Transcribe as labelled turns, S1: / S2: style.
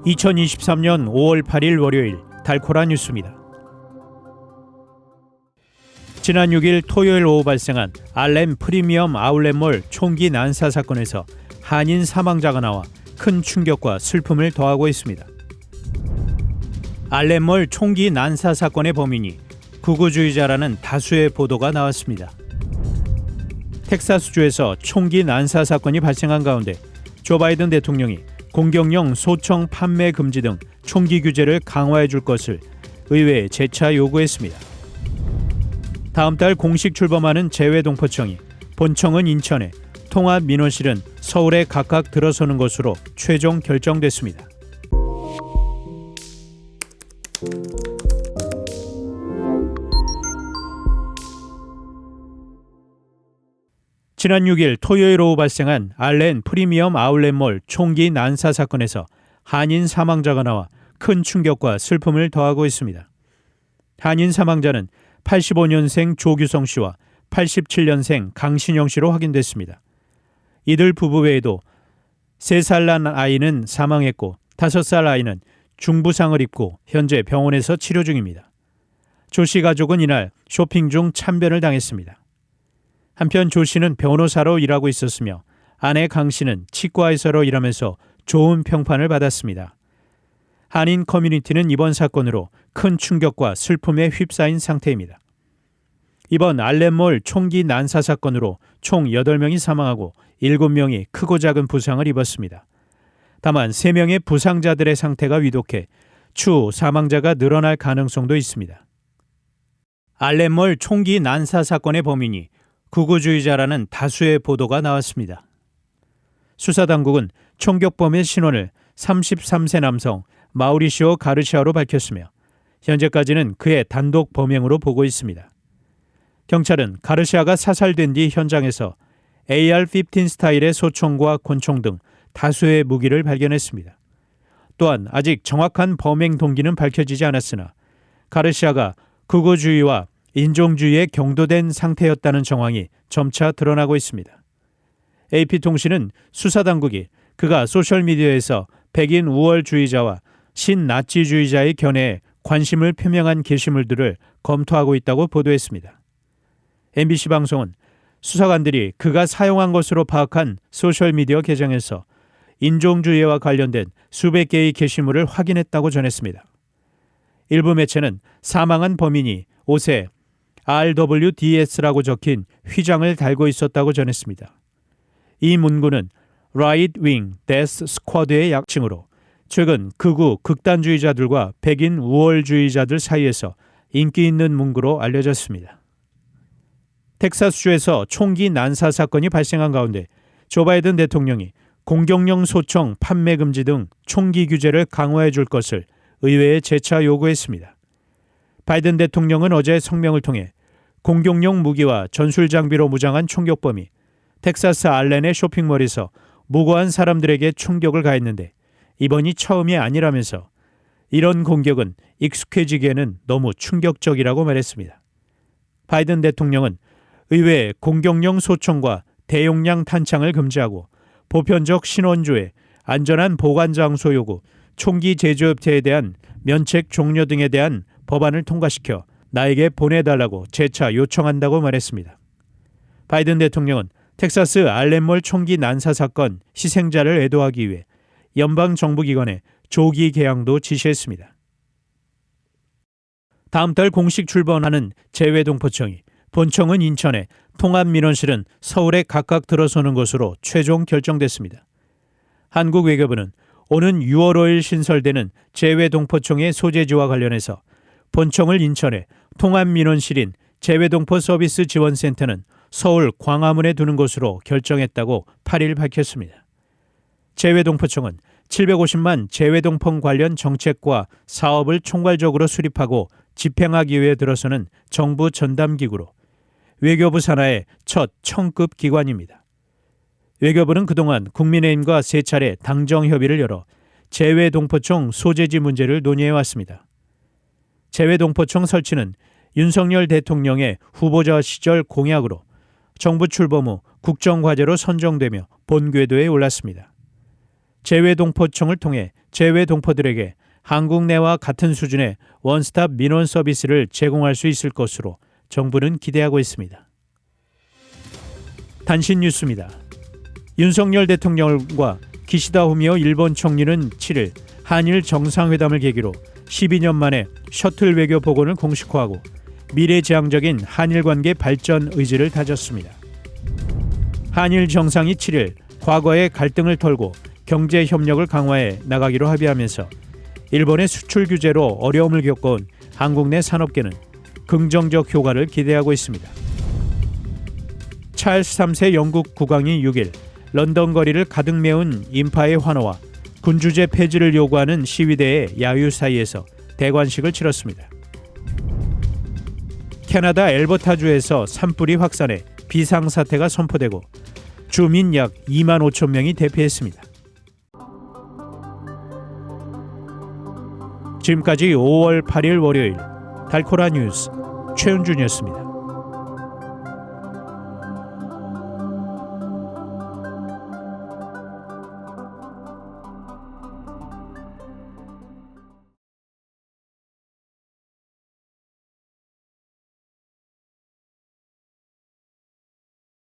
S1: 2023년 5월 8일 월요일 달코라 뉴스입니다. 지난 6일 토요일 오후 발생한 알렘 프리미엄 아울렛몰 총기 난사 사건에서 한인 사망자가 나와 큰 충격과 슬픔을 더하고 있습니다. 알렘몰 총기 난사 사건의 범인이 극우주의자라는 다수의 보도가 나왔습니다. 텍사스주에서 총기 난사 사건이 발생한 가운데 조 바이든 대통령이 공격용 소총 판매 금지 등 총기 규제를 강화해 줄 것을 의회에 재차 요구했습니다. 다음 달 공식 출범하는 재외동포청이 본청은 인천에, 통합민원실은 서울에 각각 들어서는 것으로 최종 결정됐습니다. 지난 6일 토요일 오후 발생한 알렘 프리미엄 아울렛몰 총기 난사 사건에서 한인 사망자가 나와 큰 충격과 슬픔을 더하고 있습니다. 한인 사망자는 85년생 조규성 씨와 87년생 강신영 씨로 확인됐습니다. 이들 부부 외에도 3살 난 아이는 사망했고 5살 아이는 중부상을 입고 현재 병원에서 치료 중입니다. 조 씨 가족은 이날 쇼핑 중 참변을 당했습니다. 한편 조 씨는 변호사로 일하고 있었으며 아내 강 씨는 치과의사로 일하면서 좋은 평판을 받았습니다. 한인 커뮤니티는 이번 사건으로 큰 충격과 슬픔에 휩싸인 상태입니다. 이번 알렘몰 총기 난사 사건으로 총 8명이 사망하고 7명이 크고 작은 부상을 입었습니다. 다만 3명의 부상자들의 상태가 위독해 추후 사망자가 늘어날 가능성도 있습니다. 알렘몰 총기 난사 사건의 범인이 극우주의자라는 다수의 보도가 나왔습니다. 수사당국은 총격범의 신원을 33세 남성 마우리시오 가르시아로 밝혔으며 현재까지는 그의 단독 범행으로 보고 있습니다. 경찰은 가르시아가 사살된 뒤 현장에서 AR-15 스타일의 소총과 권총 등 다수의 무기를 발견했습니다. 또한 아직 정확한 범행 동기는 밝혀지지 않았으나 가르시아가 극우주의와 인종주의에 경도된 상태였다는 정황이 점차 드러나고 있습니다. AP통신은 수사당국이 그가 소셜미디어에서 백인 우월주의자와 신나치주의자의 견해에 관심을 표명한 게시물들을 검토하고 있다고 보도했습니다. MBC 방송은 수사관들이 그가 사용한 것으로 파악한 소셜미디어 계정에서 인종주의와 관련된 수백 개의 게시물을 확인했다고 전했습니다. 일부 매체는 사망한 범인이 옷에 RWDS라고 적힌 휘장을 달고 있었다고 전했습니다. 이 문구는 Right Wing Death Squad의 약칭으로 최근 극우 극단주의자들과 백인 우월주의자들 사이에서 인기 있는 문구로 알려졌습니다. 텍사스주에서 총기 난사 사건이 발생한 가운데 조 바이든 대통령이 공격용 소총 판매 금지 등 총기 규제를 강화해 줄 것을 의회에 재차 요구했습니다. 바이든 대통령은 어제 성명을 통해 공격용 무기와 전술 장비로 무장한 총격범이 텍사스 알렌의 쇼핑몰에서 무고한 사람들에게 총격을 가했는데 이번이 처음이 아니라면서 이런 공격은 익숙해지기에는 너무 충격적이라고 말했습니다. 바이든 대통령은 의회에 공격용 소총과 대용량 탄창을 금지하고 보편적 신원조회, 안전한 보관 장소 요구, 총기 제조업체에 대한 면책 종료 등에 대한 법안을 통과시켜 나에게 보내달라고 재차 요청한다고 말했습니다. 바이든 대통령은 텍사스 알렘몰 총기 난사 사건 희생자를 애도하기 위해 연방정부기관에 조기 개항도 지시했습니다. 다음 달 공식 출범하는 재외동포청이 본청은 인천에, 통합민원실은 서울에 각각 들어서는 것으로 최종 결정됐습니다. 한국외교부는 오는 6월 5일 신설되는 재외동포청의 소재지와 관련해서 본청을 인천에, 통합민원실인 재외동포서비스지원센터는 서울 광화문에 두는 것으로 결정했다고 8일 밝혔습니다. 재외동포청은 750만 재외동포 관련 정책과 사업을 총괄적으로 수립하고 집행하기 위해 들어서는 정부 전담기구로 외교부 산하의 첫 청급 기관입니다. 외교부는 그동안 국민의힘과 3차례 당정협의를 열어 재외동포청 소재지 문제를 논의해왔습니다. 재외동포청 설치는 윤석열 대통령의 후보자 시절 공약으로 정부 출범 후 국정과제로 선정되며 본궤도에 올랐습니다. 재외동포청을 통해 재외동포들에게 한국 내와 같은 수준의 원스톱 민원 서비스를 제공할 수 있을 것으로 정부는 기대하고 있습니다. 단신 뉴스입니다. 윤석열 대통령과 기시다 후미오 일본 총리는 7일 한일 정상회담을 계기로 12년 만에 셔틀 외교 복원을 공식화하고 미래지향적인 한일 관계 발전 의지를 다졌습니다. 한일 정상이 7일 과거의 갈등을 털고 경제 협력을 강화해 나가기로 합의하면서 일본의 수출 규제로 어려움을 겪어온 한국 내 산업계는 긍정적 효과를 기대하고 있습니다. 찰스 3세 영국 국왕이 6일 런던 거리를 가득 메운 인파의 환호와 군주제 폐지를 요구하는 시위대의 야유 사이에서 대관식을 치렀습니다. 캐나다 엘버타주에서 산불이 확산해 비상사태가 선포되고 주민 약 2만 5천 명이 대피했습니다. 지금까지 5월 8일 월요일 달코라 뉴스 최은준이었습니다.